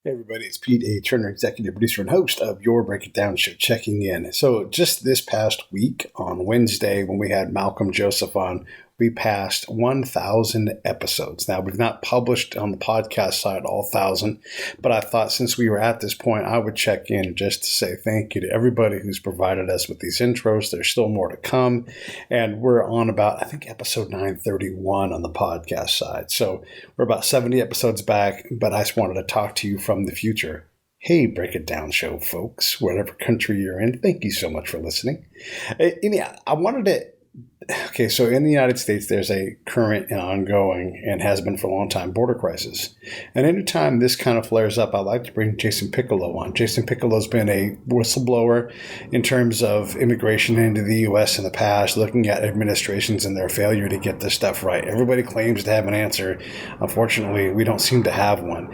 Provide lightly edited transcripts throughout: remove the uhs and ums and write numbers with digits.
Hey everybody, it's Pete A. Turner, executive producer and host of Your Break It Down Show, checking in. So just this past week on Wednesday when we had Malcolm Joseph on, we passed 1,000 episodes. Now, we've not published on the podcast side all 1,000, but I thought since we were at this point, I would check in just to say thank you to everybody who's provided us with these intros. There's still more to come, and we're on about, I think, episode 931 on the podcast side. So we're about 70 episodes back, but I just wanted to talk to you from the future. Hey, Break It Down Show folks, whatever country you're in, thank you so much for listening. I wanted to Okay, so in the United States, there's a current and ongoing, and has been for a long time, border crisis. And anytime this kind of flares up, I like to bring Jason Piccolo on. Jason Piccolo's been a whistleblower in terms of immigration into the U.S. in the past, looking at administrations and their failure to get this stuff right. Everybody claims to have an answer. Unfortunately, we don't seem to have one.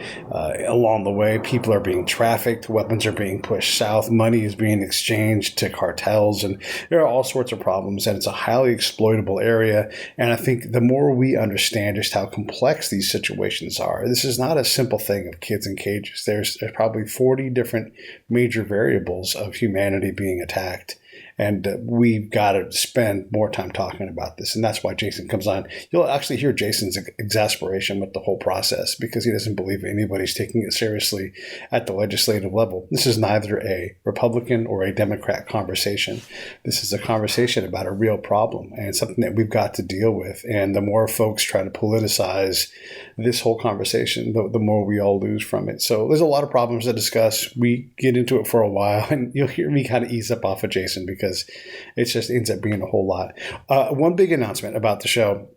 Along the way, people are being trafficked, weapons are being pushed south, money is being exchanged to cartels, and there are all sorts of problems, and it's a highly exploitable area. And I think the more we understand just how complex these situations are, this is not a simple thing of kids in cages. There's probably 40 different major variables of humanity being attacked. And we've got to spend more time talking about this. And that's why Jason comes on. You'll actually hear Jason's exasperation with the whole process because he doesn't believe anybody's taking it seriously at the legislative level. This is neither a Republican or a Democrat conversation. This is a conversation about a real problem and something that we've got to deal with. And the more folks try to politicize this whole conversation, the more we all lose from it. So there's a lot of problems to discuss. We get into it for a while, and you'll hear me kind of ease up off of Jason because it just ends up being a whole lot. One big announcement about the show.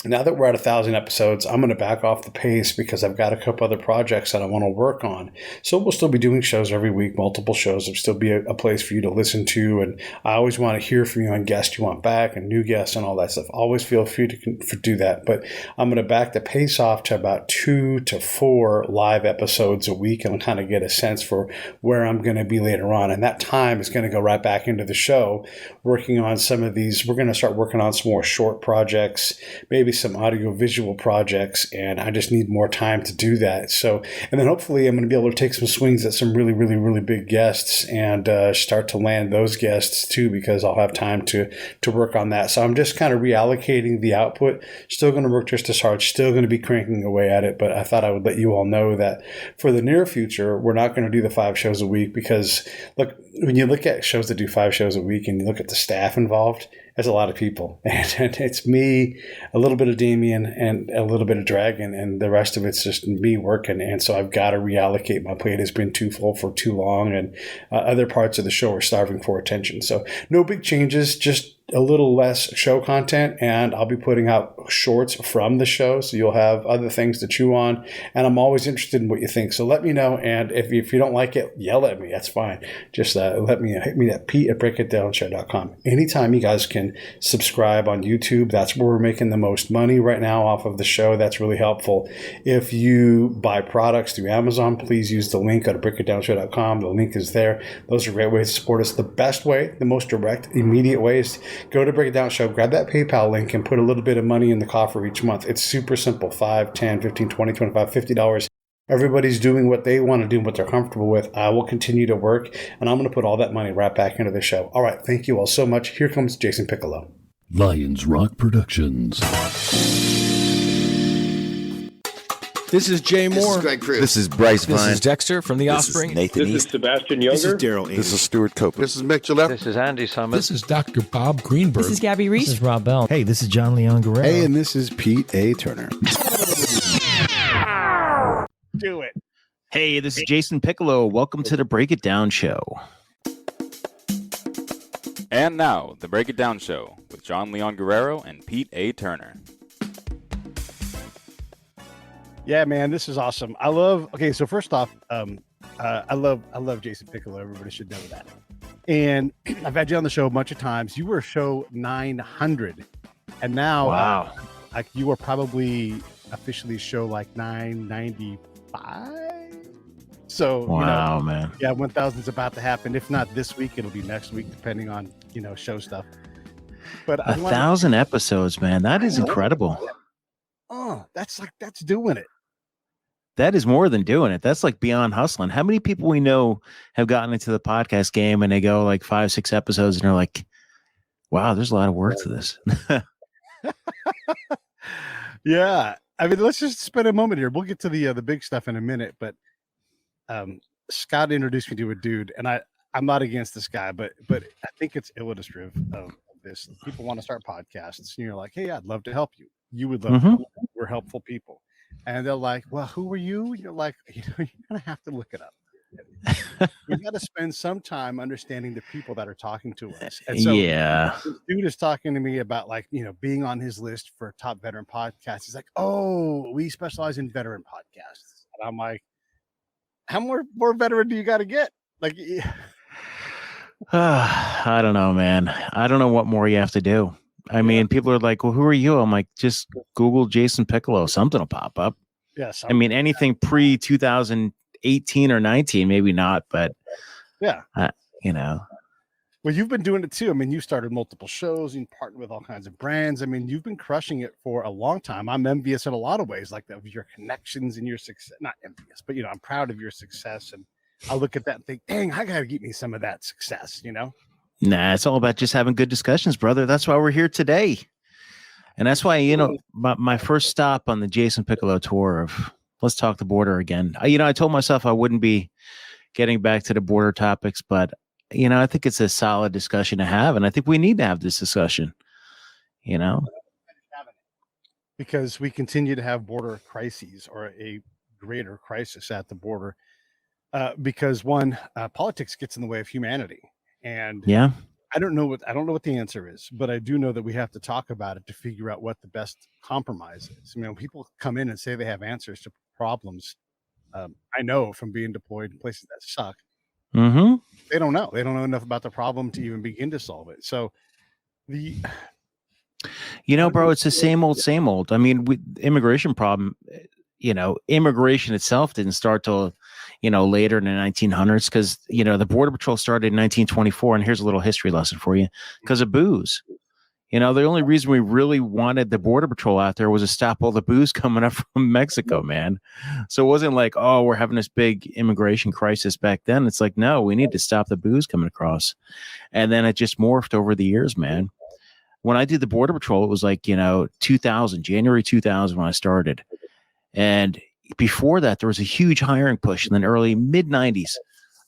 Now that we're at 1,000 episodes, I'm going to back off the pace because I've got a couple other projects that I want to work on. So we'll still be doing shows every week, multiple shows. There'll still be a place for you to listen to. And I always want to hear from you on guests you want back and new guests and all that stuff. Always feel free to do that. But I'm going to back the pace off to about 2 to 4 live episodes a week and kind of get a sense for where I'm going to be later on. And that time is going to go right back into the show, working on some of these. We're going to start working on some more short projects, maybe some audio visual projects, and I just need more time to do that. So, and then hopefully I'm going to be able to take some swings at some really, really, really big guests and start to land those guests too, because I'll have time to work on that. So I'm just kind of reallocating the output. Still going to work just as hard, still going to be cranking away at it, but I thought I would let you all know that for the near future, we're not going to do the 5 shows a week because look, when you look at shows that do 5 shows a week and you look at the staff involved, there's a lot of people. And it's me, a little bit of Damien, and a little bit of Dragon, and the rest of it's just me working. And so I've got to reallocate. My plate has been too full for too long, and other parts of the show are starving for attention. So no big changes, just a little less show content, and I'll be putting out shorts from the show, so you'll have other things to chew on, and I'm always interested in what you think, so let me know, and if you don't like it, yell at me, that's fine. Just hit me at pete@breakitdownshow.com. Anytime you guys can subscribe on YouTube, that's where we're making the most money right now off of the show. That's really helpful. If you buy products through Amazon, please use the link at breakitdownshow.com. The link is there. Those are great ways to support us. The best way, the most direct, immediate way is go to Break It Down Show, grab that PayPal link, and put a little bit of money in the coffer each month. It's super simple. $5, $10, $15, $20, $25, $50. Everybody's doing what they want to do, what they're comfortable with. I will continue to work, and I'm going to put all that money right back into the show. All right. Thank you all so much. Here comes Jason Piccolo. Lions Rock Productions. This is Jay Moore. This is Greg Cruz. This is Bryce Vine. This is Dexter from The Offspring. This is Nathan This East. is Sebastian Younger. This is Daryl Ames. This is Stuart Copeland. This is Mick Gillette. This is Andy Summers. This is Dr. Bob Greenberg. This is Gabby Reese. This is Rob Bell. Hey, this is John Leon Guerrero. Hey, and this is Pete A. Turner. Do it. Hey, this is Jason Piccolo. Welcome to the Break It Down Show. And now, the Break It Down Show with John Leon Guerrero and Pete A. Turner. Yeah, man, this is awesome. So first off, I love Jason Piccolo. Everybody should know that. And I've had you on the show a bunch of times. You were show 900, and now wow, you are probably officially show like 995. So wow, man, yeah, 1,000 is about to happen. If not this week, it'll be next week, depending on show stuff. But 1,000 episodes, man, that is incredible. Oh, that's doing it. That is more than doing it. That's like beyond hustling. How many people we know have gotten into the podcast game and they go like 5-6 episodes and they're like, wow, there's a lot of work to this. Yeah. I mean, let's just spend a moment here. We'll get to the big stuff in a minute, but Scott introduced me to a dude, and I'm not against this guy, but I think it's illustrative of this. People want to start podcasts, and you're like, hey, I'd love to help you. You would love to help. We're helpful people. And they're like, well, who are you? You're like, you're going to have to look it up. We've got to spend some time understanding the people that are talking to us. And so this dude is talking to me about being on his list for top veteran podcasts. He's like, oh, we specialize in veteran podcasts. And I'm like, how more veteran do you got to get? Like, I don't know, man. I don't know what more you have to do. I mean, people are like, well, who are you? I'm like, just Google Jason Piccolo. Something will pop up. Yes. I mean, anything pre 2018 or 19, maybe not, but yeah, Well, you've been doing it too. I mean, you started multiple shows and partnered with all kinds of brands. I mean, you've been crushing it for a long time. I'm envious in a lot of ways, like of your connections and your success. Not envious, but I'm proud of your success. And I look at that and think, dang, I gotta get me some of that success. Nah, it's all about just having good discussions, brother. That's why we're here today. And that's why, my first stop on the Jason Piccolo tour of Let's Talk the Border again. I told myself I wouldn't be getting back to the border topics, but, I think it's a solid discussion to have. And I think we need to have this discussion, Because we continue to have border crises or a greater crisis at the border. Because politics gets in the way of humanity. And I don't know what the answer is, but I do know that we have to talk about it to figure out what the best compromise is. I mean, when people come in and say they have answers to problems, I know from being deployed in places that suck, they don't know. They don't know enough about the problem to even begin to solve it. So bro, it's the same old. I mean, immigration problem, immigration itself didn't start till later in the 1900s because, the Border Patrol started in 1924. And here's a little history lesson for you because of booze. The only reason we really wanted the Border Patrol out there was to stop all the booze coming up from Mexico, man. So it wasn't like, oh, we're having this big immigration crisis back then. It's like, no, we need to stop the booze coming across. And then it just morphed over the years, man. When I did the Border Patrol, it was like, 2000, January 2000 when I started. And before that, there was a huge hiring push in the early mid 90s.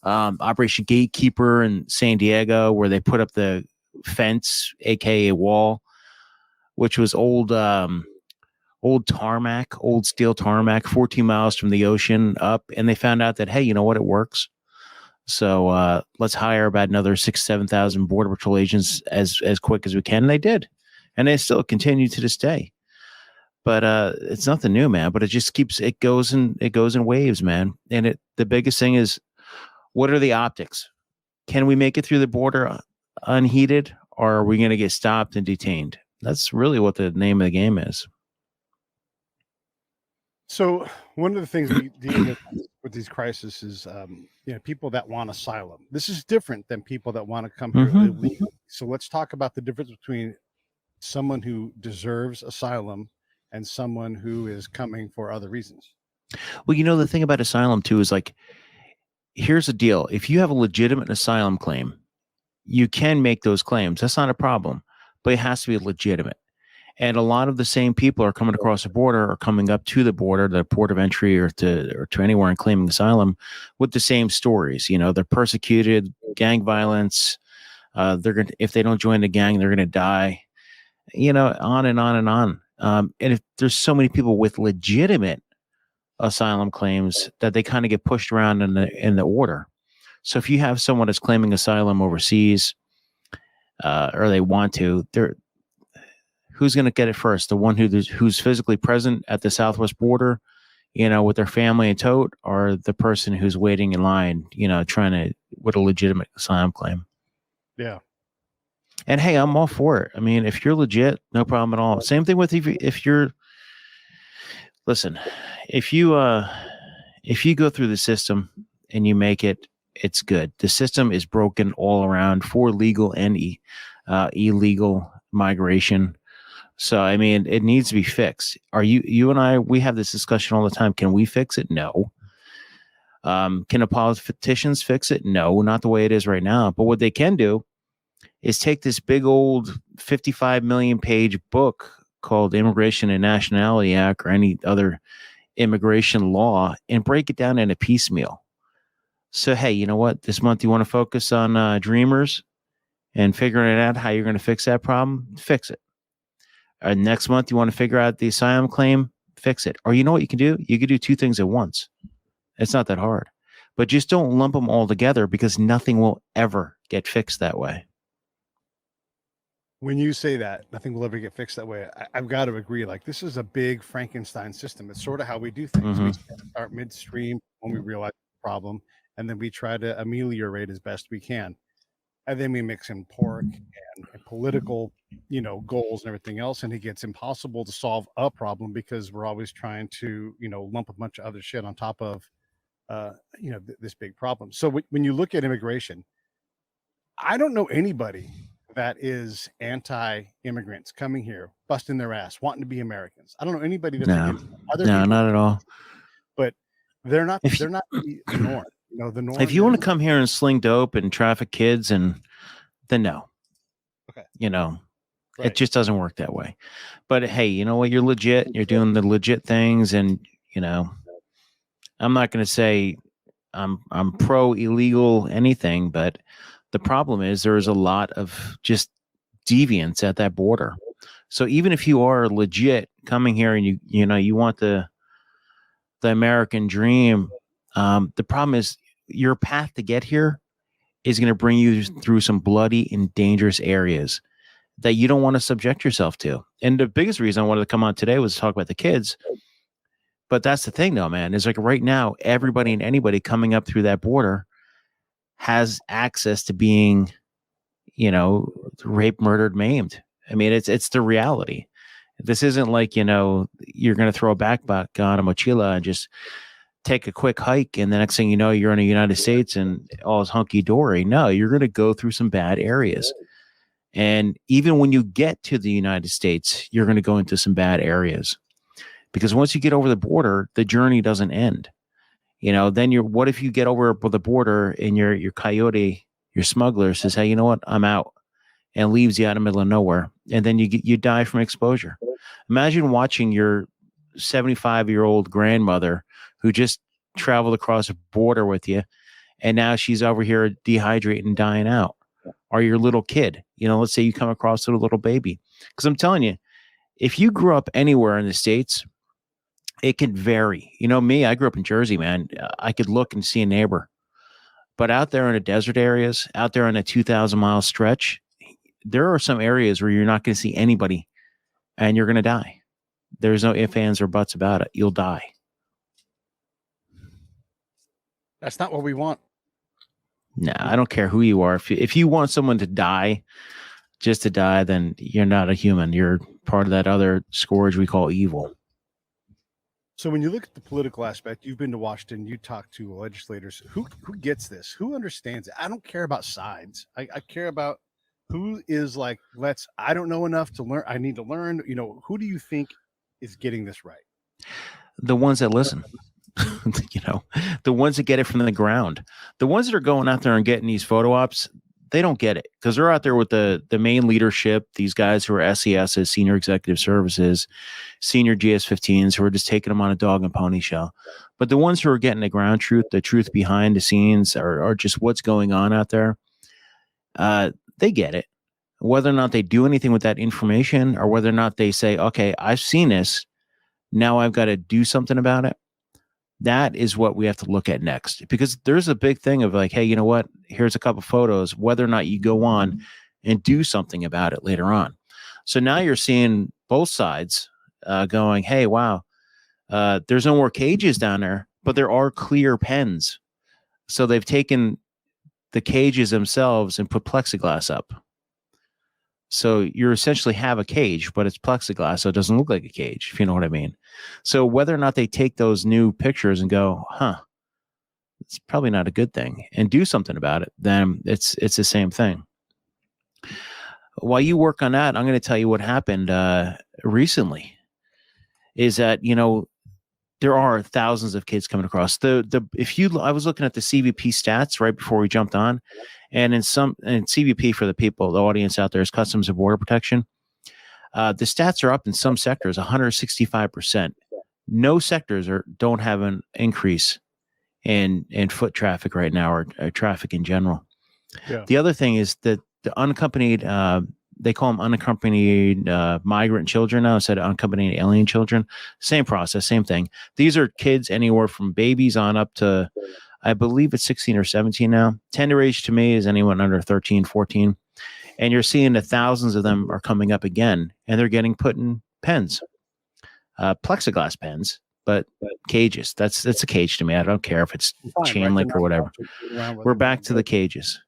Operation Gatekeeper in San Diego, where they put up the fence, aka wall, which was old tarmac, old steel tarmac, 14 miles from the ocean up. And they found out that, hey, you know what? It works. So let's hire about another 7,000 Border Patrol agents as quick as we can. And they did. And they still continue to this day. But it's nothing new, man. But it just it goes in waves, man. And the biggest thing is, what are the optics? Can we make it through the border unheated, or are we going to get stopped and detained? That's really what the name of the game is. So one of the things we deal with these crises is, people that want asylum. This is different than people that want to come here illegally. So let's talk about the difference between someone who deserves asylum and someone who is coming for other reasons. Well, the thing about asylum too is like, here's the deal. If you have a legitimate asylum claim, you can make those claims. That's not a problem, but it has to be legitimate. And a lot of the same people are coming across the border or coming up to the border, the port of entry or to anywhere and claiming asylum with the same stories. They're persecuted, gang violence. If they don't join the gang, they're going to die, on and on and on. And if there's so many people with legitimate asylum claims that they kind of get pushed around in the order. So if you have someone that's claiming asylum overseas, or they want to, who's going to get it first? The one who's physically present at the southwest border, with their family in tote, or the person who's waiting in line, with a legitimate asylum claim. Yeah. And hey, I'm all for it. I mean, if you're legit, no problem at all. Same thing with if you're, listen, if you go through the system and you make it, it's good. The system is broken all around for legal and illegal migration. So, I mean, it needs to be fixed. You and I, we have this discussion all the time. Can we fix it? No. Can the politicians fix it? No, not the way it is right now. But what they can do is take this big old 55 million page book called Immigration and Nationality Act or any other immigration law and break it down into piecemeal. So, hey, you know what? This month you want to focus on dreamers and figuring out how you're going to fix that problem? Fix it. Next month you want to figure out the asylum claim? Fix it. Or you know what you can do? You can do two things at once. It's not that hard. But just don't lump them all together because nothing will ever get fixed that way. When you say that, nothing will ever get fixed that way. I've got to agree. Like, this is a big Frankenstein system. It's sort of how we do things. We start midstream when we realize the problem, and then we try to ameliorate as best we can. And then we mix in pork and political, goals and everything else. And it gets impossible to solve a problem because we're always trying to, lump a bunch of other shit on top of, this big problem. So when you look at immigration, I don't know anybody that is anti-immigrants coming here, busting their ass, wanting to be Americans. I don't know anybody that's against other people, not at all. But they're not the norm. The norm. If you want to come here and sling dope and traffic kids, then no. Okay. Right. It just doesn't work that way. But hey, you know what? You're legit. You're doing the legit things, and I'm not going to say I'm pro illegal anything, but the problem is there is a lot of just deviance at that border. So even if you are legit coming here and you want the American dream, the problem is your path to get here is going to bring you through some bloody and dangerous areas that you don't want to subject yourself to. And the biggest reason I wanted to come on today was to talk about the kids. But that's the thing though, man, is like right now, everybody and anybody coming up through that border has access to being, raped, murdered, maimed. I mean, it's the reality. This isn't like, you're going to throw a backpack on a mochila and just take a quick hike. And the next thing you know, you're in the United States and all is hunky dory. No, you're going to go through some bad areas. And even when you get to the United States, you're going to go into some bad areas because once you get over the border, the journey doesn't end. Then what if you get over the border and your coyote, your smuggler says, hey, you know what? I'm out, and leaves you out in the middle of nowhere. And then you die from exposure. Imagine watching your 75-year-old grandmother who just traveled across a border with you. And now she's over here dehydrating and dying out. Or your little kid, let's say you come across a little baby. Because I'm telling you, if you grew up anywhere in the States, it can vary. Me, I grew up in Jersey, man. I could look and see a neighbor. But out there in the desert areas, out there on a 2,000-mile stretch, there are some areas where you're not going to see anybody and you're going to die. There's no ifs, ands, or buts about it. You'll die. That's not what we want. No, I don't care who you are. If you want someone to die, just to die, then you're not a human. You're part of that other scourge we call evil. So when you look at the political aspect, you've been to Washington, you talk to legislators. Who gets this? Who understands it? I don't care about sides. I care about who is like, I don't know enough to learn. I need to learn. Who do you think is getting this right? The ones that listen. The ones that get it from the ground. The ones that are going out there and getting these photo ops, they don't get it because they're out there with the main leadership, these guys who are SESs, senior executive services, senior GS-15s, who are just taking them on a dog and pony show. But the ones who are getting the ground truth, the truth behind the scenes, or just what's going on out there, they get it. Whether or not they do anything with that information or whether or not they say, okay, I've seen this, now I've got to do something about it. That is what we have to look at next, because there's a big thing of like, hey, you know what? Here's a couple photos, whether or not you go on and do something about it later on. So now you're seeing both sides going, hey, wow, there's no more cages down there, but there are clear pens. So they've taken the cages themselves and put plexiglass up. So you essentially have a cage, but it's plexiglass, so it doesn't look like a cage, if you know what I mean. So whether or not they take those new pictures and go, it's probably not a good thing, and do something about it, then it's the same thing. While you work on that, I'm going to tell you what happened recently is that, there are thousands of kids coming across. I was looking at the CBP stats right before we jumped on, and in CBP, for the audience out there, is Customs and Border Protection. The stats are up in some sectors 165%. No sectors don't have an increase in foot traffic right now, or traffic in general. Yeah. The other thing is that the unaccompanied, they call them unaccompanied migrant children now instead of unaccompanied alien children. Same process, same thing. These are kids anywhere from babies on up to, I believe it's 16 or 17 now. Tender age to me is anyone under 13, 14. And you're seeing that thousands of them are coming up again, and they're getting put in pens, plexiglass pens, but cages. That's a cage to me. I don't care if it's chain link or whatever. We're back to the cages.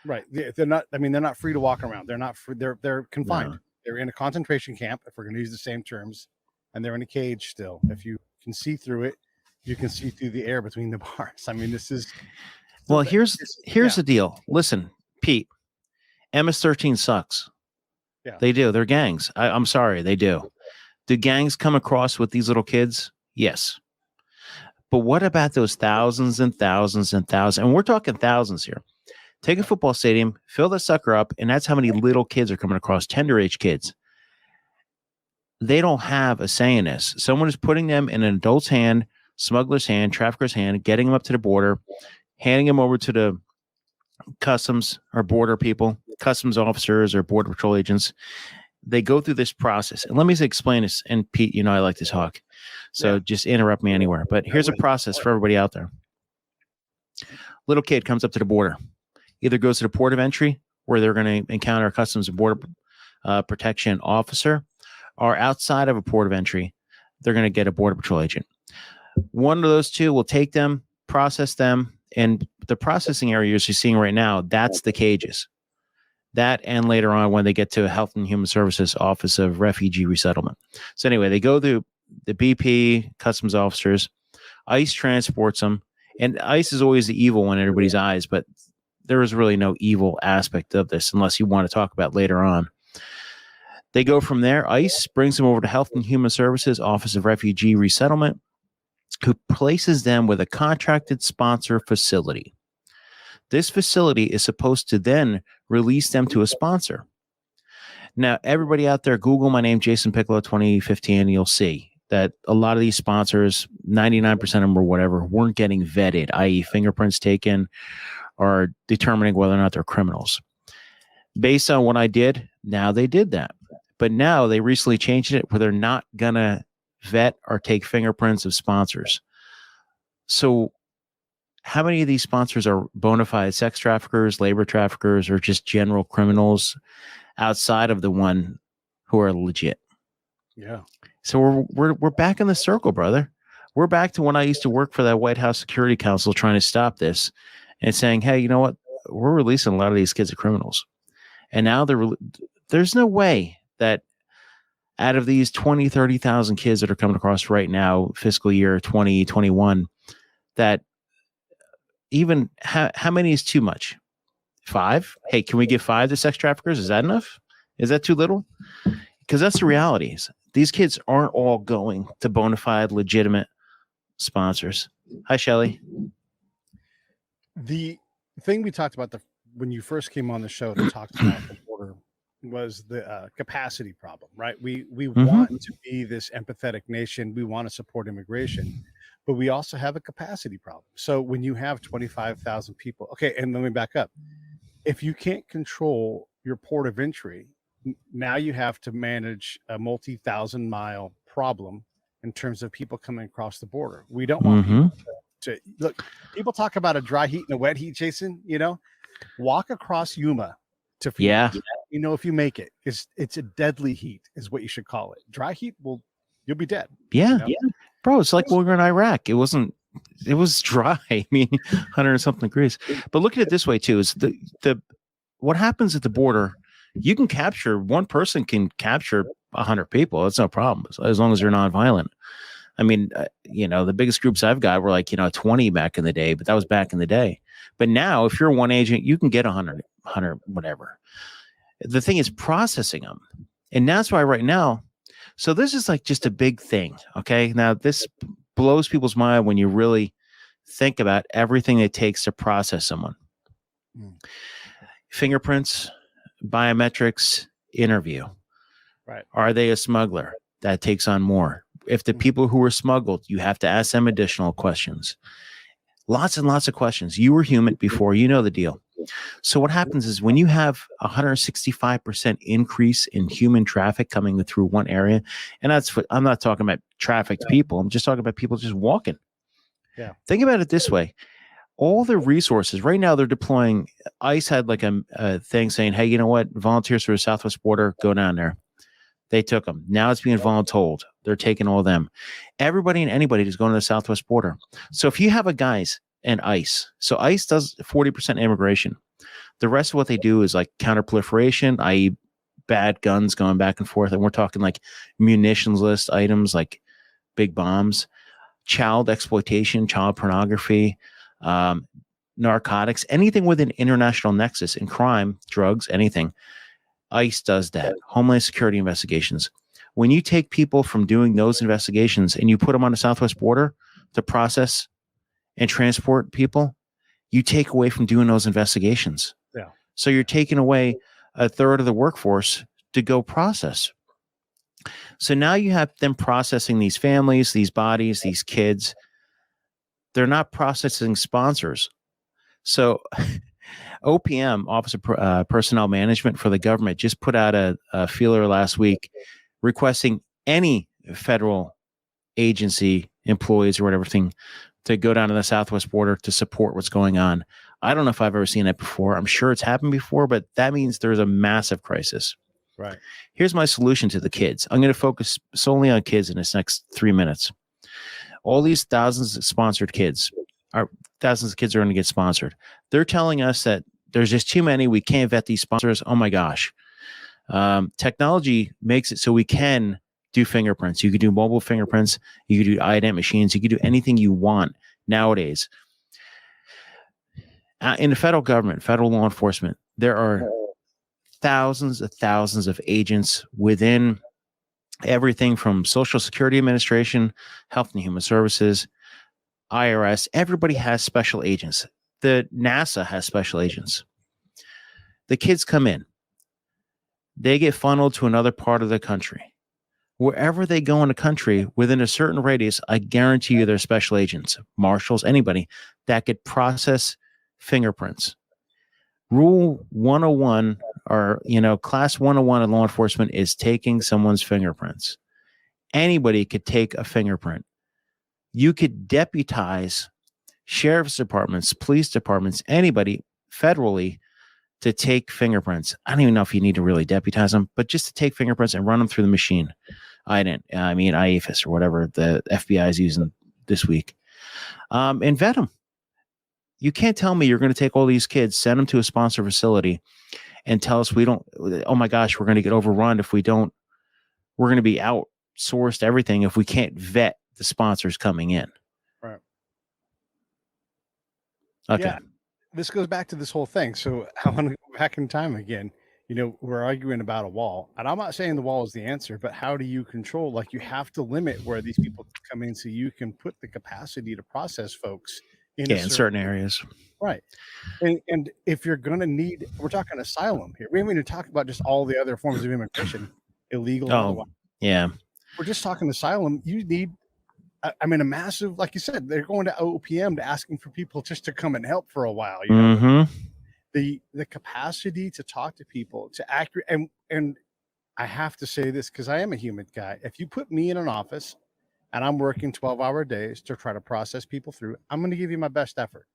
Right. They're not. I mean, they're not free to walk around. They're not free. They're confined. No. They're in a concentration camp, if we're going to use the same terms, and they're in a cage still. If you can see through it, you can see through the air between the bars. I mean, this is. Well, here's the deal. Listen, Pete. MS-13 sucks. Yeah. They do. They're gangs. I'm sorry, they do. Do gangs come across with these little kids? Yes. But what about those thousands and thousands and thousands? And we're talking thousands here. Take a football stadium, fill that sucker up, and that's how many little kids are coming across, tender age kids. They don't have a say in this. Someone is putting them in an adult's hand, smuggler's hand, trafficker's hand, getting them up to the border, handing them over to the customs or border people, customs officers or border patrol agents. They go through this process. And let me explain this. And Pete, I like to talk. So just interrupt me anywhere. But here's a process for everybody out there. Little kid comes up to the border, either goes to the port of entry where they're going to encounter a customs and border protection officer, or outside of a port of entry, they're going to get a border patrol agent. One of those two will take them, process them, and the processing areas you're seeing right now, that's the cages. That, and later on when they get to Health and Human Services Office of Refugee Resettlement. So anyway, they go through the BP, customs officers, ICE transports them, and ICE is always the evil one in everybody's eyes, but there is really no evil aspect of this unless you want to talk about later on. They go from there. ICE brings them over to Health and Human Services Office of Refugee Resettlement, who places them with a contracted sponsor facility. This facility is supposed to then release them to a sponsor. Now, everybody out there, Google my name, Jason Piccolo 2015, and you'll see that a lot of these sponsors, 99% of them or whatever, weren't getting vetted, i.e. fingerprints taken or determining whether or not they're criminals. Based on what I did, now they did that. But now they recently changed it where they're not going to vet or take fingerprints of sponsors. So how many of these sponsors are bona fide sex traffickers, labor traffickers, or just general criminals outside of the one who are legit? Yeah. So we're back in the circle, brother. We're back to when I used to work for that White House Security Council trying to stop this and saying, hey, you know what? We're releasing a lot of these kids as criminals. And now there's no way that out of these 20, 30,000 kids that are coming across right now, fiscal year 2021, that even how many is too much? 5? Hey, can we give 5 to sex traffickers? Is that enough? Is that too little? Because that's the reality. These kids aren't all going to bona fide, legitimate sponsors. Hi, Shelly. The thing we talked about when you first came on the show that talked about the border was the capacity problem, right? We want to be this empathetic nation. We want to support immigration, but we also have a capacity problem. So when you have 25,000 people, okay, and let me back up. If you can't control your port of entry, now you have to manage a multi-thousand-mile problem in terms of people coming across the border. We don't want people to look. People talk about a dry heat and a wet heat, Jason. Walk across Yuma to Phoenix. Yeah. If you make it, it's a deadly heat, is what you should call it. Dry heat you'll be dead. Yeah, bro. It's like when we were in Iraq. It was dry. I mean, 100 and something degrees. But look at it this way too: is the what happens at the border? You can capture one person can capture 100 people. It's no problem as long as you're nonviolent. I mean, the biggest groups I've got were like 20 back in the day, but that was back in the day. But now, if you're one agent, you can get 100 whatever. The thing is processing them, and that's why right now So this is like just a big thing. Okay. Now this blows people's mind when you really think about everything it takes to process someone. Fingerprints, biometrics, interview. Right. Are they a smuggler? That takes on more. If the people who were smuggled, you have to ask them additional questions. Lots and lots of questions. You were human before, you know the deal. So what happens is when you have 165% increase in human traffic coming through one area, and I'm not talking about trafficked people. I'm just talking about people just walking. Yeah. Think about it this way. All the resources right now, they're deploying. ICE had like a thing saying, hey, you know what? Volunteers for the Southwest border, go down there. They took them. Now it's being voluntold. They're taking all of them. Everybody and anybody is going to the Southwest border. So if you have a guys and ICE, so ICE does 40% immigration. The rest of what they do is like counterproliferation, i.e. bad guns going back and forth. And we're talking like munitions list items like big bombs, child exploitation, child pornography, narcotics, anything with an international nexus in crime, drugs, anything. ICE does that. Homeland Security investigations. When you take people from doing those investigations and you put them on the Southwest border to process and transport people, you take away from doing those investigations. Yeah. So you're taking away a third of the workforce to go process. So now you have them processing these families, these bodies, these kids. They're not processing sponsors. So OPM, Office of Personnel Management for the government, just put out a feeler last week requesting any federal agency employees or whatever thing to go down to the Southwest border to support what's going on. I don't know if I've ever seen it before. I'm sure it's happened before, but that means there's a massive crisis. Right. Here's my solution to the kids. I'm going to focus solely on kids in this next 3 minutes. All these thousands of sponsored kids thousands of kids are going to get sponsored. They're telling us that there's just too many. We can't vet these sponsors. Oh my gosh. Technology makes it so we can do fingerprints. You could do mobile fingerprints. You could do ident machines. You could do anything you want nowadays. In the federal government, federal law enforcement, there are thousands of agents within everything from Social Security Administration, Health and Human Services, IRS. Everybody has special agents. The NASA has special agents. The kids come in. They get funneled to another part of the country. Wherever they go in the country, within a certain radius, I guarantee you there's special agents, marshals, anybody that could process fingerprints. Rule 101 or, class 101 in law enforcement is taking someone's fingerprints. Anybody could take a fingerprint. You could deputize sheriff's departments, police departments, anybody federally to take fingerprints. I don't even know if you need to really deputize them, but just to take fingerprints and run them through the machine. IAFIS or whatever the FBI is using this week. And vet them. You can't tell me you're going to take all these kids, send them to a sponsor facility and tell us oh my gosh, we're going to get overrun if we don't, we're going to be outsourced everything if we can't vet the sponsors coming in. Right. Okay. Yeah, this goes back to this whole thing. So I want to go back in time again. We're arguing about a wall, and I'm not saying the wall is the answer, but how do you control? Like, you have to limit where these people come in so you can put the capacity to process folks in certain areas. Right. And if you're going to need, we're talking asylum here. We haven't even talked about just all the other forms of immigration, illegal. Oh, yeah. We're just talking asylum. You need, a massive, like you said, they're going to OPM to asking for people just to come and help for a while. Mm-hmm. The capacity to talk to people, to accurate, and I have to say this because I am a human guy. If you put me in an office and I'm working 12-hour days to try to process people through, I'm going to give you my best effort.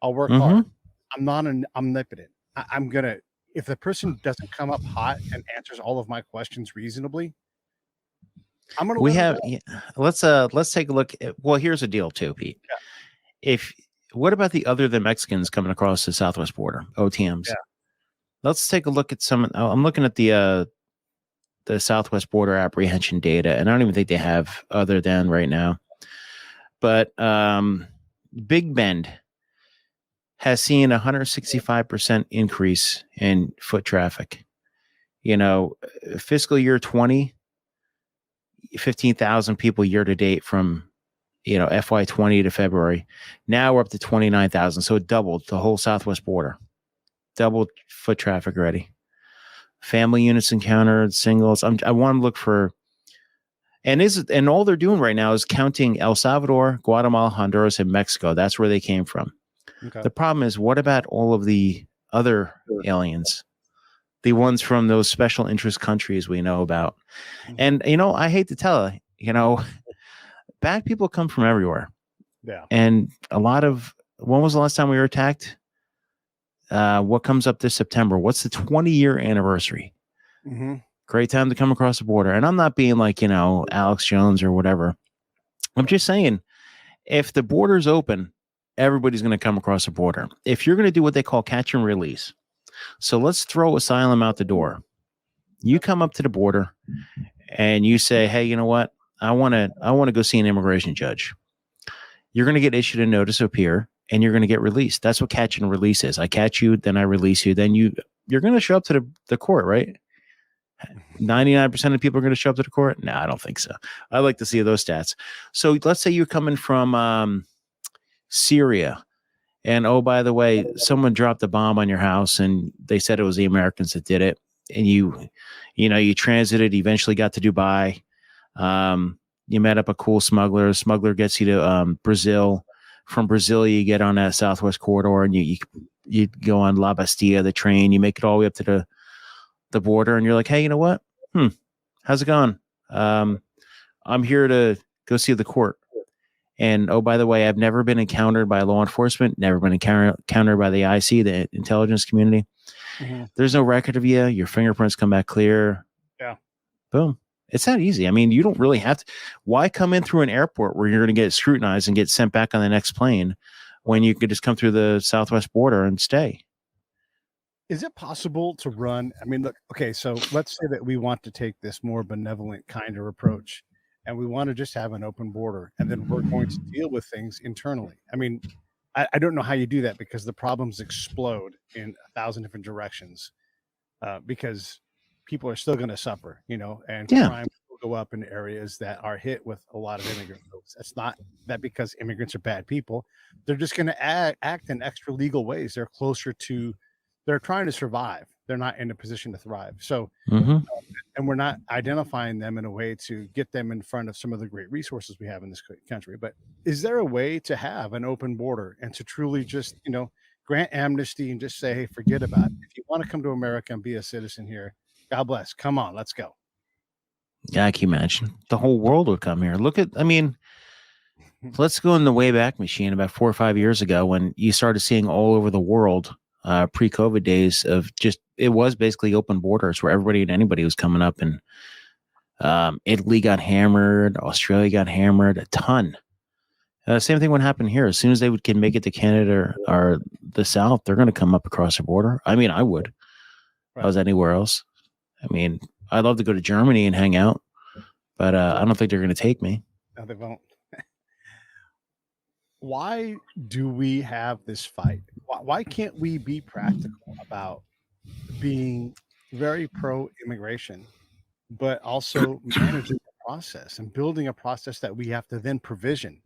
I'll work hard. I'm not omnipotent. I'm going to, if the person doesn't come up hot and answers all of my questions reasonably, I'm going to. Let's take a look at, well, here's a deal too, Pete. Yeah. What about the other than Mexicans coming across the Southwest border, OTMs? Yeah. Let's take a look at some. I'm looking at the Southwest border apprehension data, and I don't even think they have other than right now. But Big Bend has seen 165% increase in foot traffic. Fiscal year 20, 15,000 people year to date from, FY20 to February. Now we're up to 29,000. So it doubled the whole Southwest border, doubled foot traffic already. Family units encountered, singles. I want to look for, and all they're doing right now is counting El Salvador, Guatemala, Honduras, and Mexico. That's where they came from. Okay. The problem is, what about all of the other aliens? The ones from those special interest countries we know about. And, I hate to tell you, bad people come from everywhere. Yeah. And when was the last time we were attacked? What comes up this September? What's the 20-year anniversary? Mm-hmm. Great time to come across the border. And I'm not being like, Alex Jones or whatever. I'm just saying, if the border's open, everybody's going to come across the border. If you're going to do what they call catch and release, so let's throw asylum out the door. You come up to the border and you say, hey, you know what? I want to go see an immigration judge. You're going to get issued a notice of appear and you're going to get released. That's what catch and release is. I catch you, then I release you. Then you're going to show up to the court, right? 99% of people are going to show up to the court. No, I don't think so. I like to see those stats. So let's say you're coming from Syria. And oh, by the way, someone dropped a bomb on your house and they said it was the Americans that did it. And you transited, eventually got to Dubai. You met up a cool smuggler. The smuggler gets you to Brazil. From Brazil, you get on that Southwest corridor and you go on La Bastilla, the train. You make it all the way up to the border and you're like, hey, you know what? How's it going? I'm here to go see the court. And oh, by the way, I've never been encountered by law enforcement, never been encountered by the IC, the intelligence community. Mm-hmm. There's no record of you. Your fingerprints come back clear. Yeah. Boom. It's that easy. I mean, you don't really have to. Why come in through an airport where you're going to get scrutinized and get sent back on the next plane when you could just come through the Southwest border and stay? Is it possible to run? I mean, look, okay, so let's say that we want to take this more benevolent kind of approach and we want to just have an open border and then we're going to deal with things internally. I mean, I don't know how you do that because the problems explode in 1,000 different directions because people are still going to suffer, and crime will go up in areas that are hit with a lot of immigrant folks. That's not that because immigrants are bad people. They're just going to act in extra legal ways. They're closer to, they're trying to survive. They're not in a position to thrive. So, and we're not identifying them in a way to get them in front of some of the great resources we have in this country. But is there a way to have an open border and to truly just, grant amnesty and just say, hey, forget about it. If you want to come to America and be a citizen here, God bless. Come on, let's go. Yeah, I can imagine. The whole world would come here. Let's go in the Wayback Machine about 4 or 5 years ago when you started seeing all over the world pre-COVID days of just, it was basically open borders where everybody and anybody was coming up, and Italy got hammered, Australia got hammered a ton. Same thing would happen here. As soon as they can make it to Canada or the South, they're going to come up across the border. I mean, I would. If I was anywhere else. I mean, I'd love to go to Germany and hang out, but I don't think they're going to take me. No, they won't. Why do we have this fight? Why can't we be practical about being very pro-immigration, but also managing the process and building a process that we have to then provision?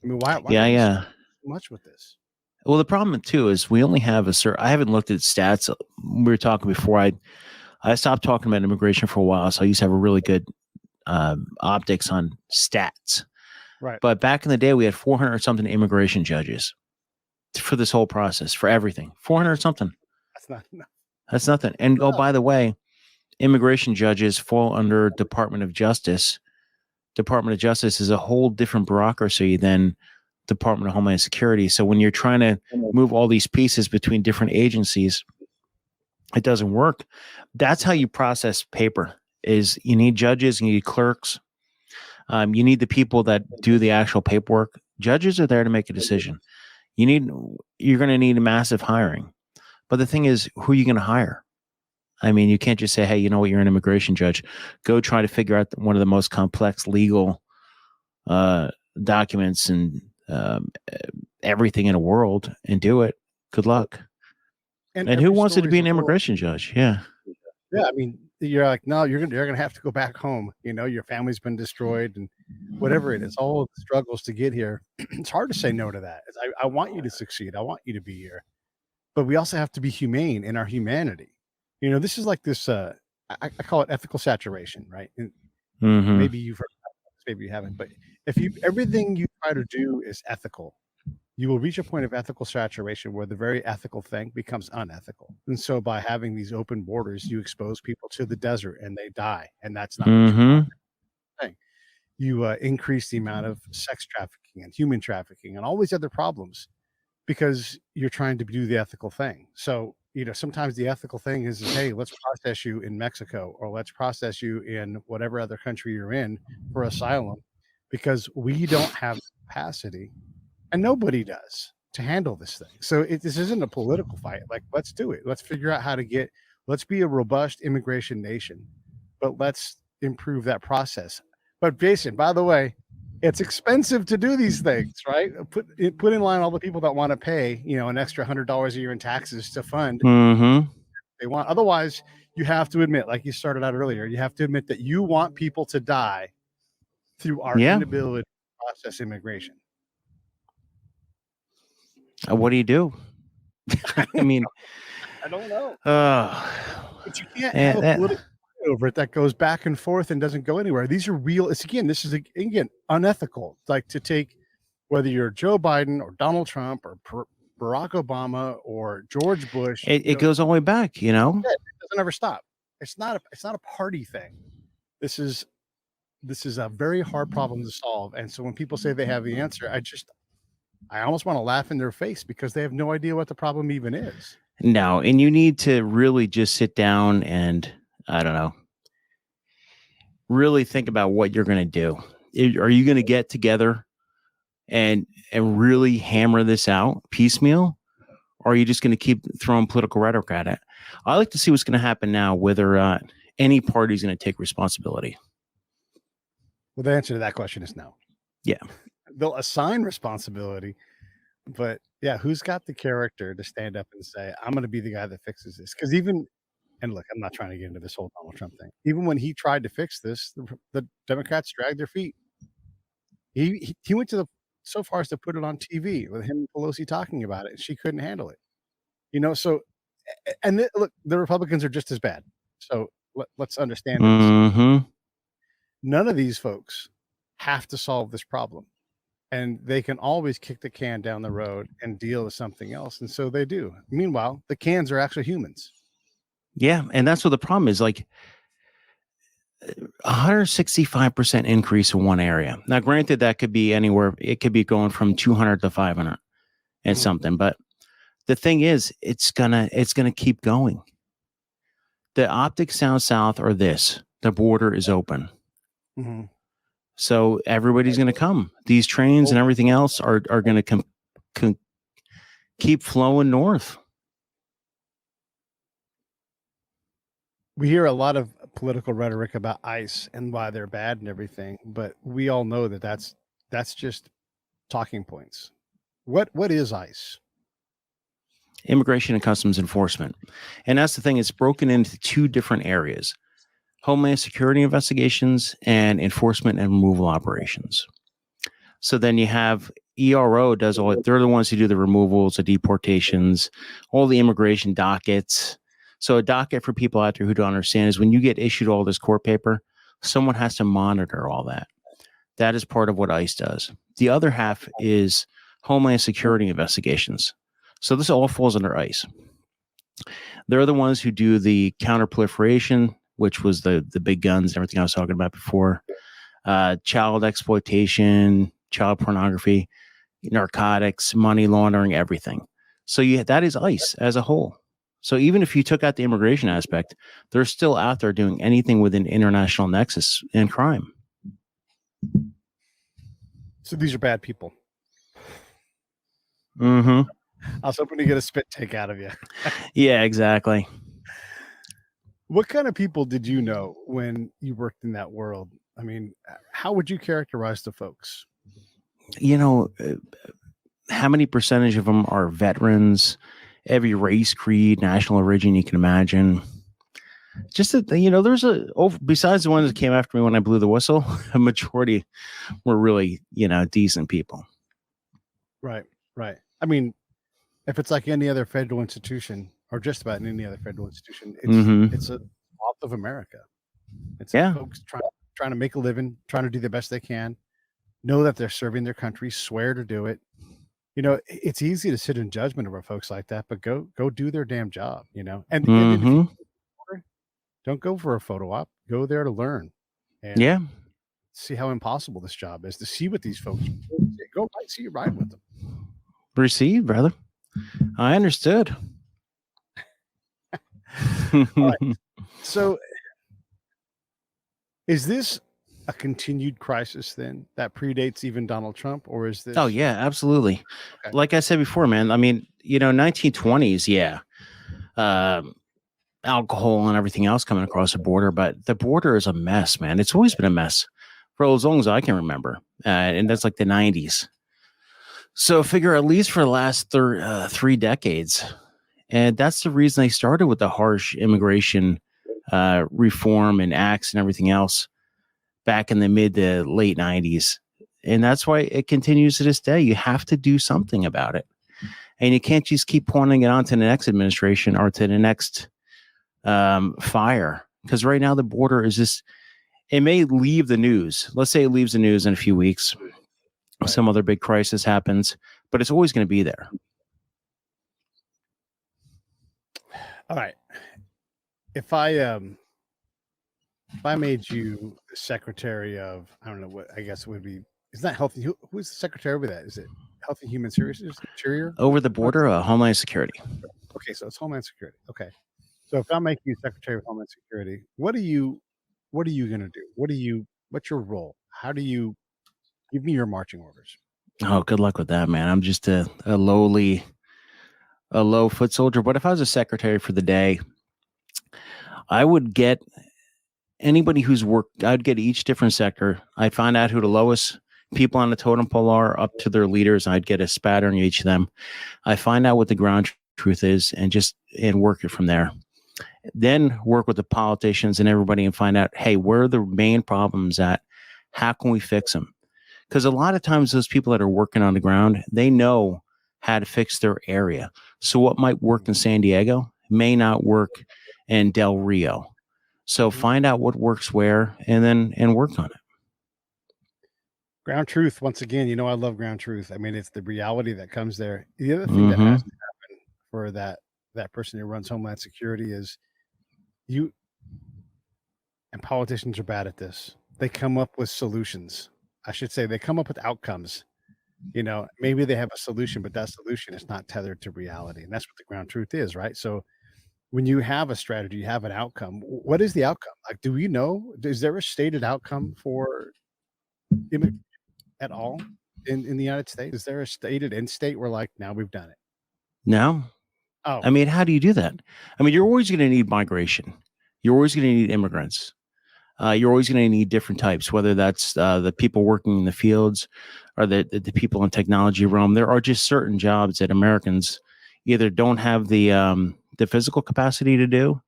I mean, why so much with this? Well, the problem too is we only have I haven't looked at stats. We were talking before I stopped talking about immigration for a while, so I used to have a really good optics on stats. Right. But back in the day, we had 400 something immigration judges for this whole process, for everything. 400 something. That's not enough. That's nothing. And oh, by the way, immigration judges fall under Department of Justice. Department of Justice is a whole different bureaucracy than Department of Homeland Security. So when you're trying to move all these pieces between different agencies, it doesn't work. That's how you process paper. Is you need judges, you need clerks, you need the people that do the actual paperwork. Judges are there to make a decision. You're going to need a massive hiring. But the thing is, who are you going to hire? I mean, you can't just say, hey, you know what, you're an immigration judge. Go try to figure out one of the most complex legal documents and everything in the world and do it. Good luck. And who wants to be an immigration judge? Yeah. Yeah, I mean, you're like, no, you're gonna have to go back home. Your family's been destroyed and whatever it is, all of the struggles to get here. It's hard to say no to that. I want you to succeed. I want you to be here, but we also have to be humane in our humanity. This is like this. I call it ethical saturation, right? And Mhm. maybe you've heard about this, maybe you haven't, but if everything you try to do is ethical, you will reach a point of ethical saturation where the very ethical thing becomes unethical. And so by having these open borders, you expose people to the desert and they die. And that's not what you want. Mhm. You increase the amount of sex trafficking and human trafficking and all these other problems because you're trying to do the ethical thing. So, sometimes the ethical thing is, hey, let's process you in Mexico or let's process you in whatever other country you're in for asylum because we don't have the capacity and nobody does to handle this thing. So this isn't a political fight. Like, let's do it. Let's figure out how to let's be a robust immigration nation, but let's improve that process. But Jason, by the way, it's expensive to do these things, right? Put in line all the people that want to pay, an extra $100 a year in taxes to fund Mhm. they want. Otherwise, you have to admit, like you started out earlier, you have to admit that you want people to die through our Yeah. inability to process immigration. What do you do? I mean, I don't know. But you can't and have a that- political fight over it that goes back and forth and doesn't go anywhere. These are real. This is again unethical. Like to take whether you're Joe Biden or Donald Trump or Barack Obama or George Bush. it goes all the way back, It doesn't ever stop. It's not a party thing. This is a very hard problem to solve. And so when people say they have the answer, I almost want to laugh in their face because they have no idea what the problem even is. No, and you need to really just sit down and, I don't know, really think about what you're going to do. Are you going to get together and really hammer this out piecemeal? Or are you just going to keep throwing political rhetoric at it? I like to see what's going to happen now, whether any party is going to take responsibility. Well, the answer to that question is no. Yeah. They'll assign responsibility, but yeah, who's got the character to stand up and say, I'm going to be the guy that fixes this? Because and look, I'm not trying to get into this whole Donald Trump thing. Even when he tried to fix this, the Democrats dragged their feet. He went so far as to put it on TV with him and Pelosi talking about it, and she couldn't handle it. So, and look, the Republicans are just as bad. So let's understand this. Mm-hmm. None of these folks have to solve this problem. And they can always kick the can down the road and deal with something else. And so they do. Meanwhile, the cans are actually humans. Yeah. And that's what the problem is. Like 165% increase in one area. Now, granted, that could be anywhere. It could be going from 200 to 500 and something. But the thing is, it's gonna keep going. The optics down south are this. The border is open. Mm-hmm. So everybody's going to come. These trains and everything else are going to keep flowing north. We hear a lot of political rhetoric about ICE and why they're bad and everything, but we all know that that's just talking points. What is ICE? Immigration and Customs Enforcement. And that's the thing. It's broken into two different areas. Homeland Security investigations and enforcement and removal operations. So then you have ERO does all it. They're the ones who do the removals, the deportations, all the immigration dockets. So a docket for people out there who don't understand is when you get issued all this court paper, someone has to monitor all that. That is part of what ICE does. The other half is Homeland Security investigations. So this all falls under ICE. They're the ones who do the counterproliferation, which was the big guns and everything I was talking about before, child exploitation, child pornography, narcotics, money laundering, everything. So that is ICE as a whole. So even if you took out the immigration aspect, they're still out there doing anything within international nexus and crime. So these are bad people. Mm-hmm. I was hoping to get a spit take out of you. Yeah, exactly. What kind of people did you know when you worked in that world? I mean, how would you characterize the folks? How many percentage of them are veterans, every race, creed, national origin you can imagine? Just that, there's besides the ones that came after me when I blew the whistle, a majority were really, decent people. Right. I mean, if it's like any other federal institution, or just about any other federal institution, it's a swath of America. It's folks trying to make a living, trying to do the best they can, know that they're serving their country, swear to do it. It's easy to sit in judgment over folks like that, but go do their damn job, and then if you don't go for a photo op, go there to learn and see how impossible this job is, to see what these folks go see you ride with them. Receive, brother. I understood. All right. So is this a continued crisis then that predates even Donald Trump, or is this? Oh yeah, absolutely. Okay. Like I said before, man, I mean, 1920s, alcohol and everything else coming across the border, but the border is a mess, man. It's always been a mess for as long as I can remember. And that's like the 90s. So figure at least for the last 3 decades. And that's the reason they started with the harsh immigration reform and acts and everything else back in the mid to late 90s. And that's why it continues to this day. You have to do something about it. And you can't just keep pointing it on to the next administration or to the next fire. Because right now the border is just, it may leave the news. Let's say it leaves the news in a few weeks. Right. Some other big crisis happens, but it's always going to be there. All right. If I made you the secretary of, I don't know what, I guess it would be, is that healthy? Who is the secretary over that? Is it Health and Human Services? Interior? Over the border, Homeland Security. Okay, so it's Homeland Security. Okay. So if I make you secretary of Homeland Security, what are you going to do? What's your role? How do you give me your marching orders? Oh, good luck with that, man. I'm just a low foot soldier. But if I was a secretary for the day, I would get anybody who's worked. I'd get each different sector. I'd find out who the lowest people on the totem pole are up to their leaders. I'd get a spatter on each of them. I find out what the ground truth is and work it from there. Then work with the politicians and everybody and find out, hey, where are the main problems at? How can we fix them? Because a lot of times those people that are working on the ground, they know how to fix their area. So what might work in San Diego may not work in Del Rio. So find out what works where and work on it. Ground truth. Once again, I love ground truth. I mean, it's the reality that comes there. The other thing that has to happen for that person who runs Homeland Security is and politicians are bad at this. They come up with solutions. I should say they come up with outcomes. Maybe they have a solution, but that solution is not tethered to reality. And that's what the ground truth is, right? So when you have a strategy, you have an outcome. What is the outcome? Like, do we know? Is there a stated outcome for immigration at all in the United States? Is there a stated end state where like, now we've done it? No. Oh, I mean, how do you do that? I mean, you're always going to need migration. You're always going to need immigrants. You're always going to need different types, whether that's the people working in the fields or the people in technology realm. There are just certain jobs that Americans either don't have the physical capacity to do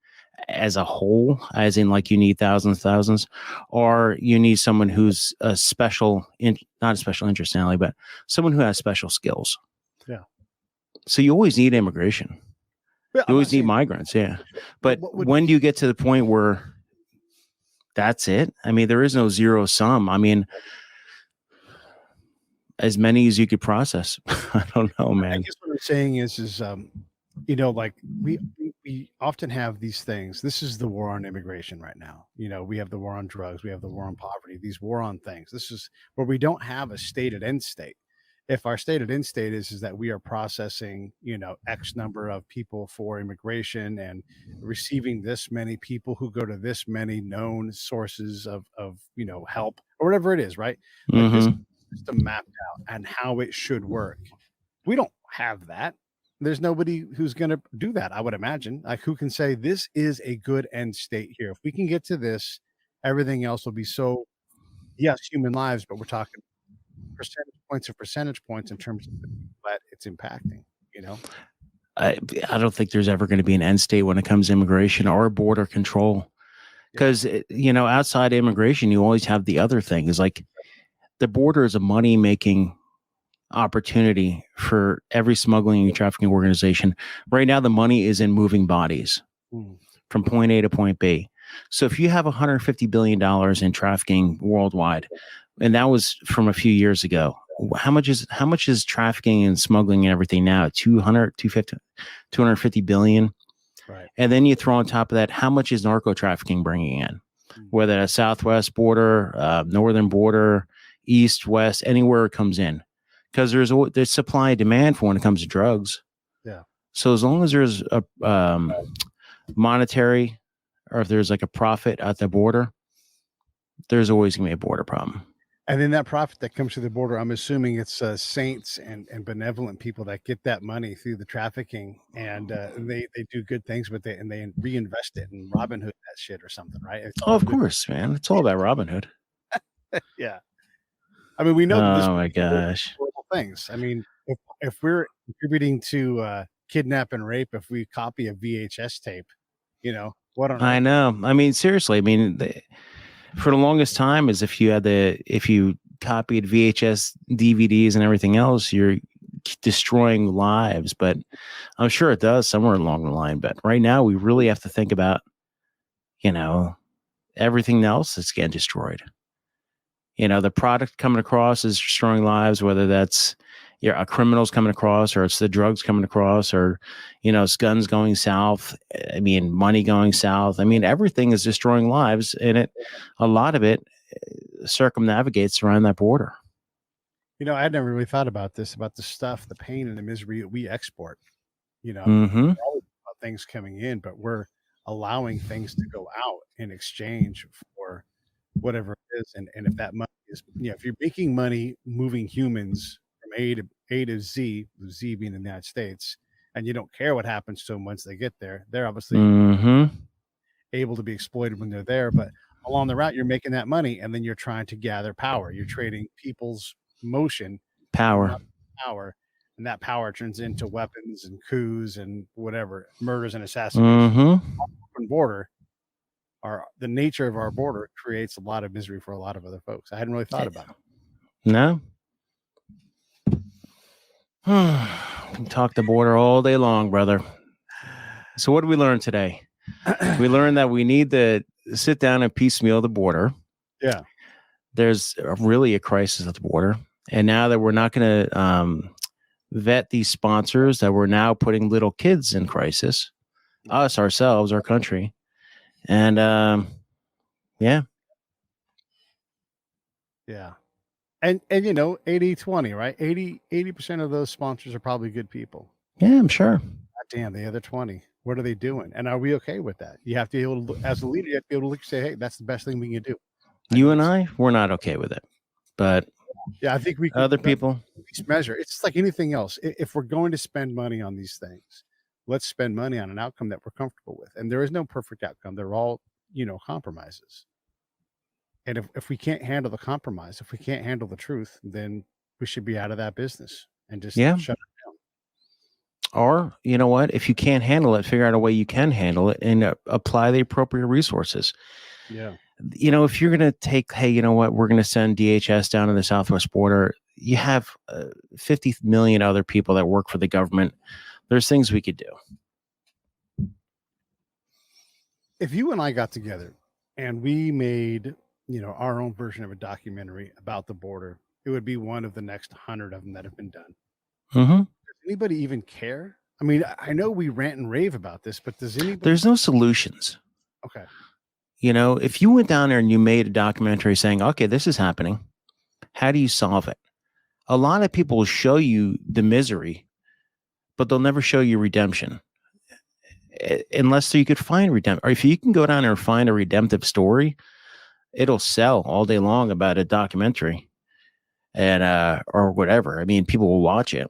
as a whole, as in like you need thousands, or you need someone who's not a special interest, but someone who has special skills. Yeah. So you always need immigration. You always need migrants, yeah. But when do you get to the point where that's it? I mean, there is no zero sum. I mean, as many as you could process. I don't know, man. I guess what I'm saying is like we often have these things. This is the war on immigration right now. We have the war on drugs. We have the war on poverty. These war on things. This is where we don't have a stated end state. If our stated end state is that we are processing, X number of people for immigration and receiving this many people who go to this many known sources of help or whatever it is, right? Like this system mapped out and how it should work. We don't have that. There's nobody who's going to do that, I would imagine. Like, who can say this is a good end state here? If we can get to this, everything else will be so, yes, human lives, but we're talking percentage points in terms of the people that it's impacting, I don't think there's ever going to be an end state when it comes to immigration or border control. Because, outside immigration, you always have the other thing is like the border is a money making opportunity for every smuggling and trafficking organization. Right now, the money is in moving bodies from point A to point B. So if you have $150 billion in trafficking worldwide, and that was from a few years ago, how much is trafficking and smuggling and everything now? 250 billion. Right. And then you throw on top of that, how much is narco trafficking bringing in? Whether that's southwest border, northern border, east, west, anywhere it comes in. Because there's supply and demand for when it comes to drugs. Yeah. So as long as there's a monetary, or if there's like a profit at the border, there's always going to be a border problem. And then that profit that comes through the border, I'm assuming it's saints and benevolent people that get that money through the trafficking, and they do good things with it, and they reinvest it and Robin Hood that shit or something, right? Of course, man. It's all about Robin Hood. Yeah. I mean, we know that Oh my gosh. things. I mean, if we're contributing to kidnap and rape, if we copy a VHS tape, what on earth? I know. I mean, seriously. I mean, for the longest time, is if you copied VHS DVDs and everything else, you're destroying lives. But I'm sure it does somewhere along the line. But right now, we really have to think about, everything else that's getting destroyed. The product coming across is destroying lives, whether that's a criminals coming across, or it's the drugs coming across, or, it's guns going south. I mean, money going south. I mean, everything is destroying lives, and a lot of it circumnavigates around that border. I never really thought about this, about the stuff, the pain and the misery we export. Mm-hmm. We're always about things coming in, but we're allowing things to go out in exchange for whatever it is. And if that money is, if you're making money moving humans from A to Z, the Z being in the United States, and you don't care what happens to them once they get there, they're obviously able to be exploited when they're there. But along the route, you're making that money, and then you're trying to gather power. You're trading people's motion power, and that power turns into weapons and coups and whatever, murders and assassinations. Open border. The nature of our border creates a lot of misery for a lot of other folks. I hadn't really thought about it. No. We talk the border all day long, brother. So what did we learn today? We learned that we need to sit down and piecemeal the border. Yeah. There's really a crisis at the border. And now that we're not going to vet these sponsors, that we're now putting little kids in crisis, us, ourselves, our country. And yeah. And 80-20, right? 80% of those sponsors are probably good people. Yeah, I'm sure. God damn, the other 20, what are they doing? And are we okay with that? You have to be able to, as a leader, you have to be able to look and say, hey, that's the best thing we can do. You and I, we're not okay with it. But yeah, I think we can, other people measure. It's just like anything else. If we're going to spend money on these things, let's spend money on an outcome that we're comfortable with. And there is no perfect outcome. They're all, compromises. And if we can't handle the compromise, if we can't handle the truth, then we should be out of that business and just shut it down. Or, you know what? If you can't handle it, figure out a way you can handle it and apply the appropriate resources. Yeah. If you're going to take, hey, you know what? We're going to send DHS down to the southwest border. You have 50 million other people that work for the government. There's things we could do. If you and I got together and we made, our own version of a documentary about the border, it would be one of the next 100 of them that have been done. Mm-hmm. Does anybody even care? I mean, I know we rant and rave about this, but does anybody? There's no solutions. Okay. If you went down there and you made a documentary saying, okay, this is happening, how do you solve it? A lot of people will show you the misery, but they'll never show you redemption. Unless you could find redemption. Or if you can go down there and find a redemptive story, it'll sell all day long about a documentary and or whatever. I mean, people will watch it.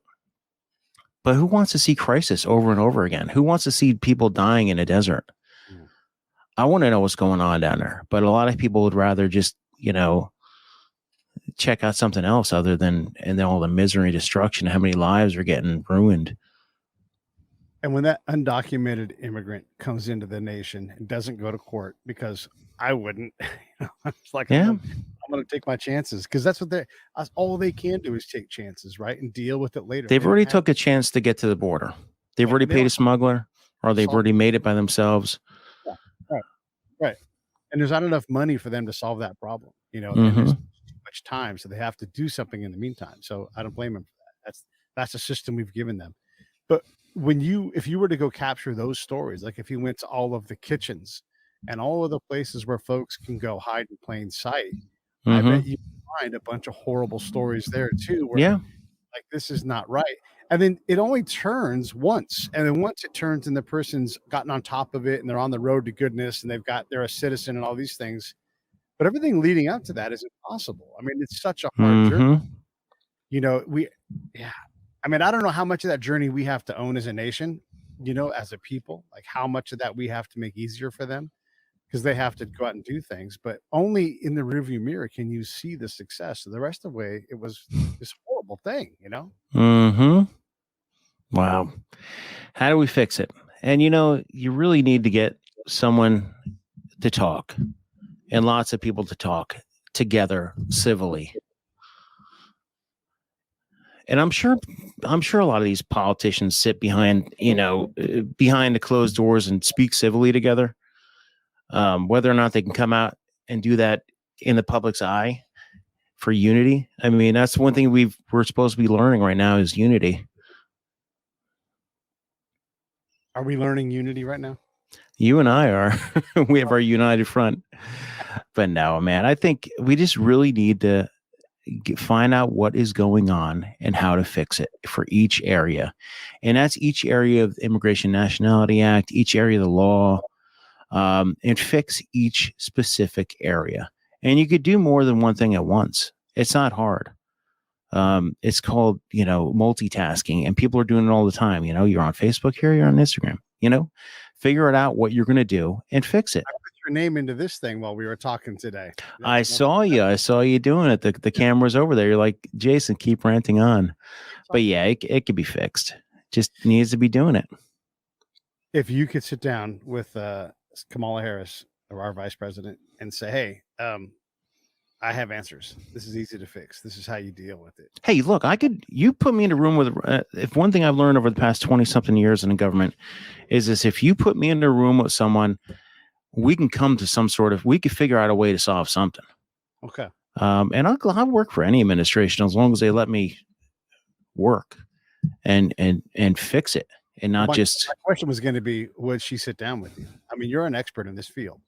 But who wants to see crisis over and over again? Who wants to see people dying in a desert? I want to know what's going on down there. But a lot of people would rather just, check out something else other than all the misery and destruction, how many lives are getting ruined. And when that undocumented immigrant comes into the nation and doesn't go to court, because I wouldn't, it's like Yeah. I'm going to take my chances, because that's what all they can do is take chances, right, and deal with it later. They've They already don't have, took a chance to get to the border. They've right, already and they paid don't a smuggler, or they've solve already made it by themselves. yeah, right, right. And there's not enough money for them to solve that problem, and there's Hmm. too much time, so they have to do something in the meantime. So I don't blame them for that. That's a system we've given them. But if you were to go capture those stories, like if you went to all of the kitchens and all of the places where folks can go hide in plain sight, I Hmm. bet you find a bunch of horrible stories there too, where Yeah. like this is not right. And then it only turns once. And then once it turns and the person's gotten on top of it and they're on the road to goodness and they're a citizen and all these things. But everything leading up to that is impossible. I mean, it's such a hard journey. Hmm. Yeah. I mean, I don't know how much of that journey we have to own as a nation, as a people, like how much of that we have to make easier for them, because they have to go out and do things. But only in the rearview mirror can you see the success. So the rest of the way, it was this horrible thing. Hmm. Wow. How do we fix it? And you really need to get someone to talk, and lots of people to talk together civilly. And I'm sure a lot of these politicians sit behind the closed doors and speak civilly together. Whether or not they can come out and do that in the public's eye for unity. I mean, that's one thing we're supposed to be learning right now is unity. Are we learning unity right now? You and I are. We have our united front. But no, man, I think we just really need to find out what is going on and how to fix it for each area. And that's each area of the Immigration Nationality Act, each area of the law, and fix each specific area. And you could do more than one thing at once. It's not hard. It's called, multitasking, and people are doing it all the time. You're on Facebook here, you're on Instagram, figure it out what you're going to do and fix it. I put your name into this thing while we were talking today. I saw you doing it. The camera's over there. You're like, Jason, keep ranting on. But yeah, it could be fixed. Just needs to be doing it. If you could sit down with Kamala Harris, or our vice president, and say, hey, I have answers. This is easy to fix. This is how you deal with it. Hey, look, you put me in a room with, if one thing I've learned over the past 20 something years in the government is this, if you put me in a room with someone, we can come to we could figure out a way to solve something. Okay. And I'll work for any administration as long as they let me work and fix it and not just. My question was going to be, would she sit down with you? I mean, you're an expert in this field.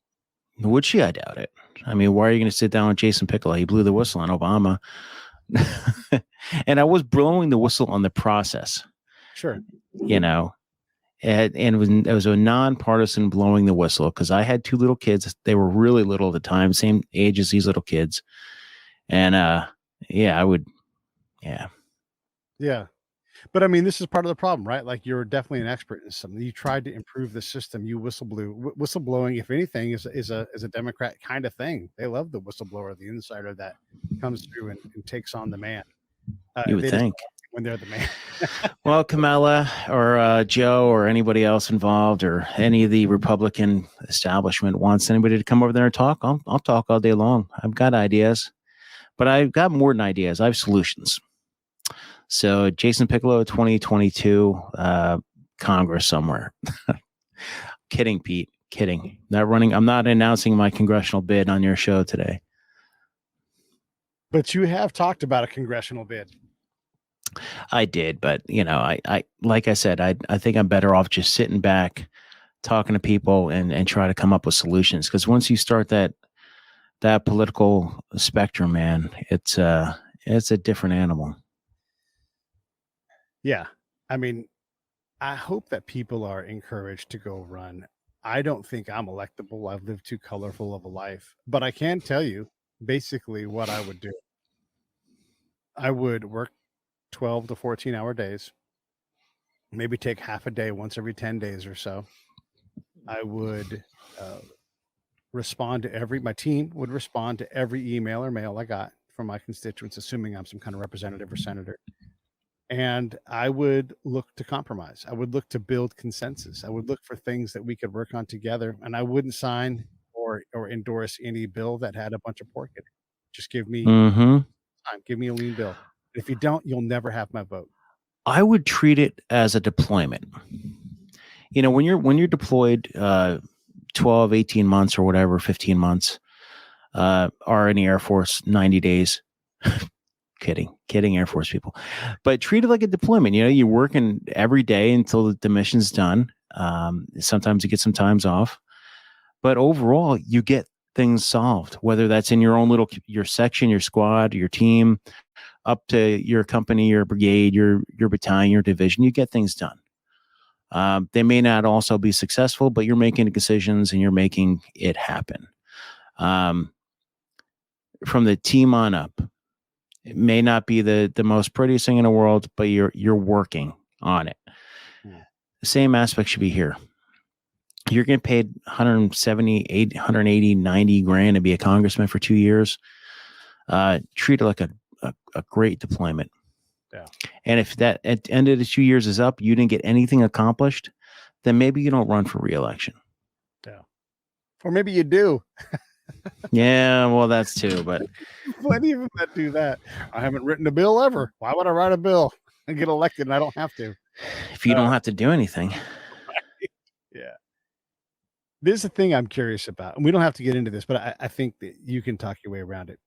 Would she? I doubt it. I mean, why are you going to sit down with Jason Piccolo? He blew the whistle on Obama. And I was blowing the whistle on the process. Sure. And it was a nonpartisan blowing the whistle because I had two little kids. They were really little at the time, same age as these little kids. And I would. Yeah. Yeah. But I mean, this is part of the problem, right? Like, you're definitely an expert in something. You tried to improve the system. You whistleblowing, if anything, is a Democrat kind of thing. They love the whistleblower, the insider that comes through and takes on the man. You would think when they're the man. Well, Kamala or Joe or anybody else involved or any of the Republican establishment wants anybody to come over there and talk, I'll talk all day long. I've got ideas, but I've got more than ideas. I have solutions. So Jason Piccolo, 2022 Congress somewhere. Kidding, Pete. Kidding. Not running. I'm not announcing my congressional bid on your show today. But you have talked about a congressional bid. I did, but I like I said, I think I'm better off just sitting back, talking to people, and try to come up with solutions. Because once you start that political spectrum, man, it's a different animal. Yeah. I mean, I hope that people are encouraged to go run. I don't think I'm electable. I've lived too colorful of a life, but I can tell you basically what I would do. I would work 12 to 14-hour days, maybe take half a day once every 10 days or so. I would my team would respond to every email or mail I got from my constituents, assuming I'm some kind of representative or senator. And I would look to compromise. I would look to build consensus. I would look for things that we could work on together. And I wouldn't sign or endorse any bill that had a bunch of pork in it. Just give me Mm-hmm. time. Give me a lean bill. If you don't, you'll never have my vote. I would treat it as a deployment. You know, when you're deployed 12, 18 months or whatever, 15 months, are in the Air Force 90 days. kidding Air Force people. But treat it like a deployment. You know, you're working every day until the mission's done. Sometimes you get some times off. But overall, you get things solved, whether that's in your own your section, your squad, your team, up to your company, your brigade, your battalion, your division. You get things done. They may not also be successful, but you're making decisions and you're making it happen. From the team on up, it may not be the most prettiest thing in the world, but you're working on it. The same aspect should be here. You're getting paid 170, 180, 90 grand to be a congressman for 2 years. Treat it like a great deployment. Yeah. And if that at the end of the 2 years is up, you didn't get anything accomplished, then maybe you don't run for re-election. Yeah. Or maybe you do. Yeah, well, that's too, but Plenty of them that do that. I haven't written a bill ever. Why would I write a bill and get elected and I don't have to? if you don't have to do anything. Yeah. There's a thing I'm curious about, and we don't have to get into this, but I think that you can talk your way around it.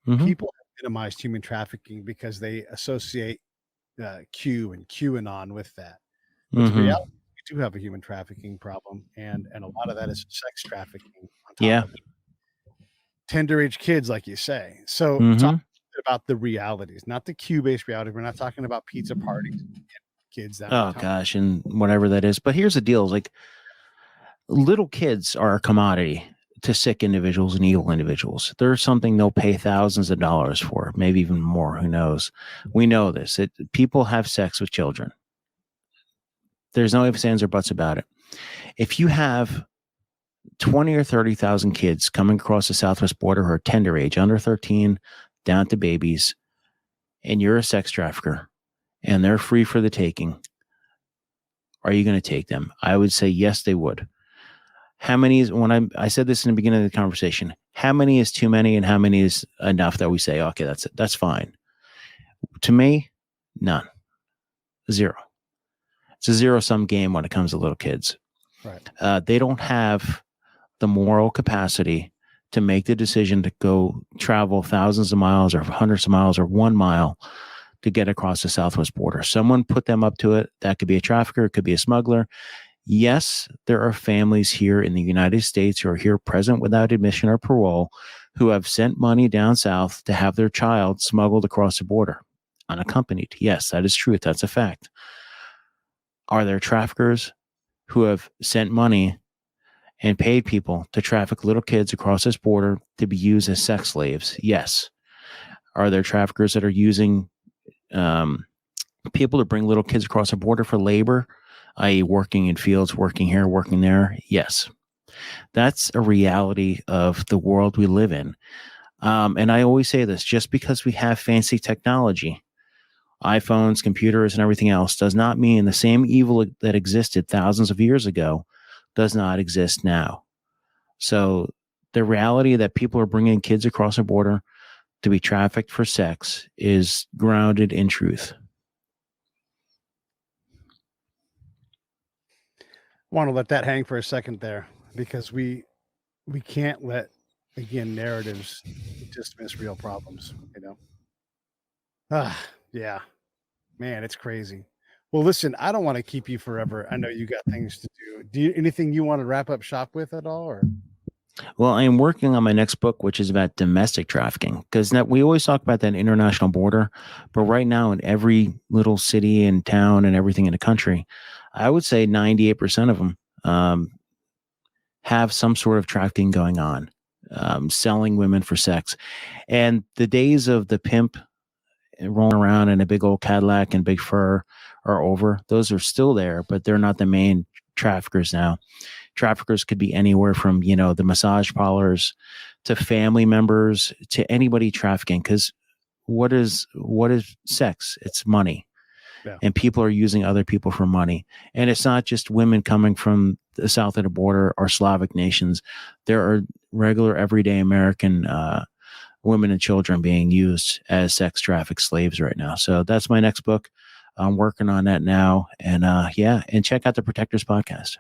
Mhm. People have minimized human trafficking because they associate Q and QAnon with that. But the Mhm. reality, we do have a human trafficking problem, and a lot of that is sex trafficking. On top Yeah. of it. Tender age kids, like you say. So talk Mhm. a bit about the realities, not the Q-based reality. We're not talking about pizza parties and kids that Oh gosh, and whatever that is. But here's the deal: like little kids are a commodity to sick individuals and evil individuals. There's something they'll pay thousands of dollars for, maybe even more. Who knows? We know this. People have sex with children. There's no ifs, ands, or buts about it. If you have 20 or 30,000 kids coming across the southwest border who are tender age, under 13, down to babies, and you're a sex trafficker, and they're free for the taking, are you going to take them? I would say yes, they would. How many is, when I said this in the beginning of the conversation, how many is too many and how many is enough that we say, okay, that's fine? To me, none. Zero. It's a zero-sum game when it comes to little kids. Right. They don't have the moral capacity to make the decision to go travel thousands of miles or hundreds of miles or 1 mile to get across the southwest border. Someone put them up to it. That could be a trafficker. It could be a smuggler. Yes, there are families here in the United States who are here present without admission or parole who have sent money down south to have their child smuggled across the border unaccompanied. Yes, that is true. That's a fact. Are there traffickers who have sent money and paid people to traffic little kids across this border to be used as sex slaves? Yes. Are there traffickers that are using people to bring little kids across the border for labor, i.e. working in fields, working here, working there? Yes. That's a reality of the world we live in. And I always say this, just because we have fancy technology, iPhones, computers, and everything else, does not mean the same evil that existed thousands of years ago does not exist now. So the reality that people are bringing kids across the border to be trafficked for sex is grounded in truth. Want to let that hang for a second there, because we can't let, again, narratives dismiss real problems, you know. Yeah, man, it's crazy. Well, listen, I don't want to keep you forever. I know you got things to do. Anything you want to wrap up shop with at all, or? Well, I am working on my next book, which is about domestic trafficking, because we always talk about that international border, but right now in every little city and town and everything in the country, I would say 98% of them have some sort of trafficking going on, selling women for sex. And the days of the pimp rolling around in a big old Cadillac and big fur are over. Those are still there, but they're not the main traffickers now. Traffickers could be anywhere from, the massage parlors to family members to anybody trafficking. Because what is sex? It's money. Yeah. and people are using other people for money. And it's not just women coming from the south of the border or Slavic nations. There are regular, everyday American women and children being used as sex trafficked slaves right now. So that's my next book. I'm working on that now. And and check out the Protectors podcast.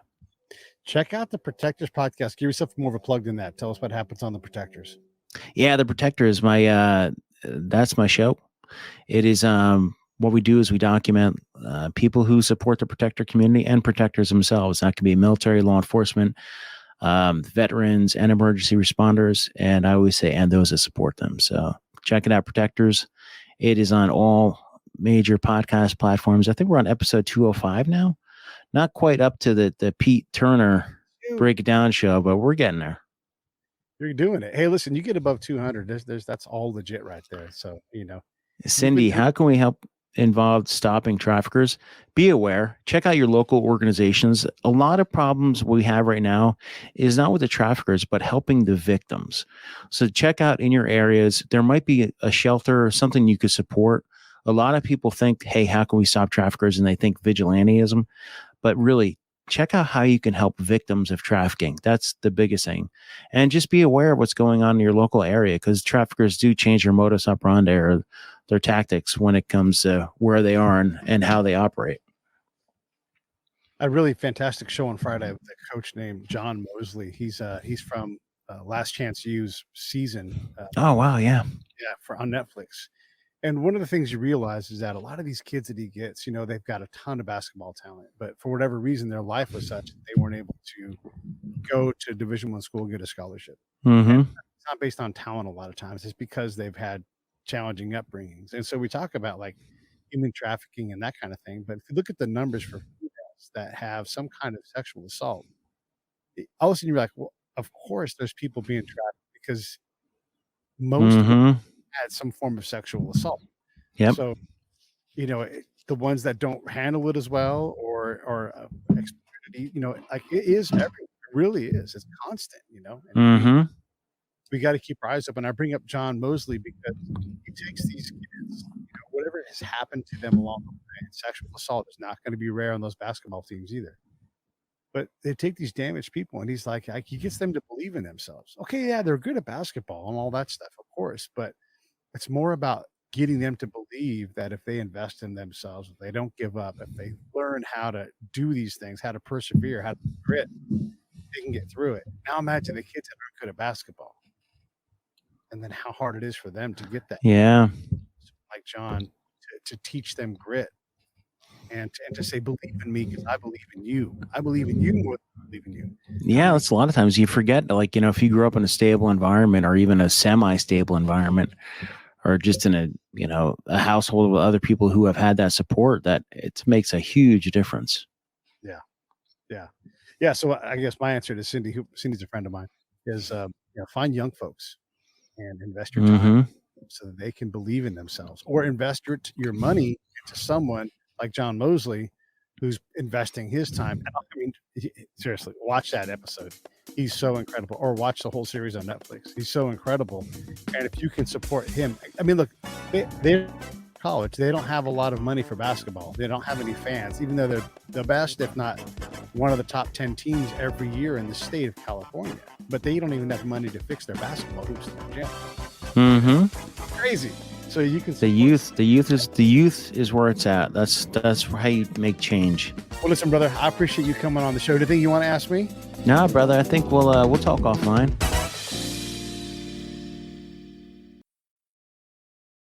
Check out the Protectors podcast. Give yourself more of a plug than that. Tell us what happens on the Protectors. Yeah, the Protectors, that's my show. It is what we do is we document people who support the protector community and protectors themselves. That can be military, law enforcement, veterans, and emergency responders. And I always say, and those that support them. So check it out, Protectors. It is on all major podcast platforms. I think we're on episode 205 now. Not quite up to the Pete Turner Break It Down show, but we're getting there. You're doing it. Hey, listen, you get above 200. That's all legit right there. So, Cindy, how can we help involved stopping traffickers? Be aware. Check out your local organizations. A lot of problems we have right now is not with the traffickers, but helping the victims. So check out in your areas. There might be a shelter or something you could support. A lot of people think, hey, how can we stop traffickers? And they think vigilantism. But really, check out how you can help victims of trafficking. That's the biggest thing. And just be aware of what's going on in your local area, because traffickers do change their modus operandi or their tactics when it comes to where they are and how they operate. A really fantastic show on Friday with a coach named John Mosley. He's from Last Chance U's season. Oh, wow. Yeah. Yeah, on Netflix. And one of the things you realize is that a lot of these kids that he gets, they've got a ton of basketball talent, but for whatever reason, their life was such that they weren't able to go to Division I school and get a scholarship. Mm-hmm. It's not based on talent a lot of times. It's because they've had challenging upbringings. And so we talk about like human trafficking and that kind of thing. But if you look at the numbers for females that have some kind of sexual assault, all of a sudden you're like, well, of course there's people being trafficked because most of them had some form of sexual assault. Yep. So, the ones that don't handle it as well or exploited, like it is everywhere. It really is. It's constant, and we got to keep our eyes up. And I bring up John Mosley because he takes these kids, whatever has happened to them along the way. And sexual assault is not going to be rare on those basketball teams either. But they take these damaged people, and he's like, he gets them to believe in themselves. Okay, yeah, they're good at basketball and all that stuff, of course, but it's more about getting them to believe that if they invest in themselves, if they don't give up, if they learn how to do these things, how to persevere, how to grit, they can get through it. Now imagine the kids that are good at basketball, and then how hard it is for them to get that. Yeah. Like John, to teach them grit and to say, believe in me because I believe in you. I believe in you more than I believe in you. Yeah, that's a lot of times you forget, like, if you grew up in a stable environment or even a semi-stable environment, or just in a household with other people who have had that support, that it makes a huge difference. Yeah. So I guess my answer to Cindy, Cindy's a friend of mine, is find young folks and invest your time so that they can believe in themselves, or invest your money into someone like John Mosley, who's investing his time. I mean, seriously, watch that episode. He's so incredible. Or watch the whole series on Netflix. He's so incredible. And if you can support him, I mean, look, they're college. They don't have a lot of money for basketball. They don't have any fans, even though they're the best, if not one of the top 10 teams every year in the state of California. But they don't even have money to fix their basketball hoops in the gym. Crazy. So you can the youth is where it's at. That's how you make change. Well, listen, brother, I appreciate you coming on the show. Anything you want to ask me? No, brother, I think we'll talk offline.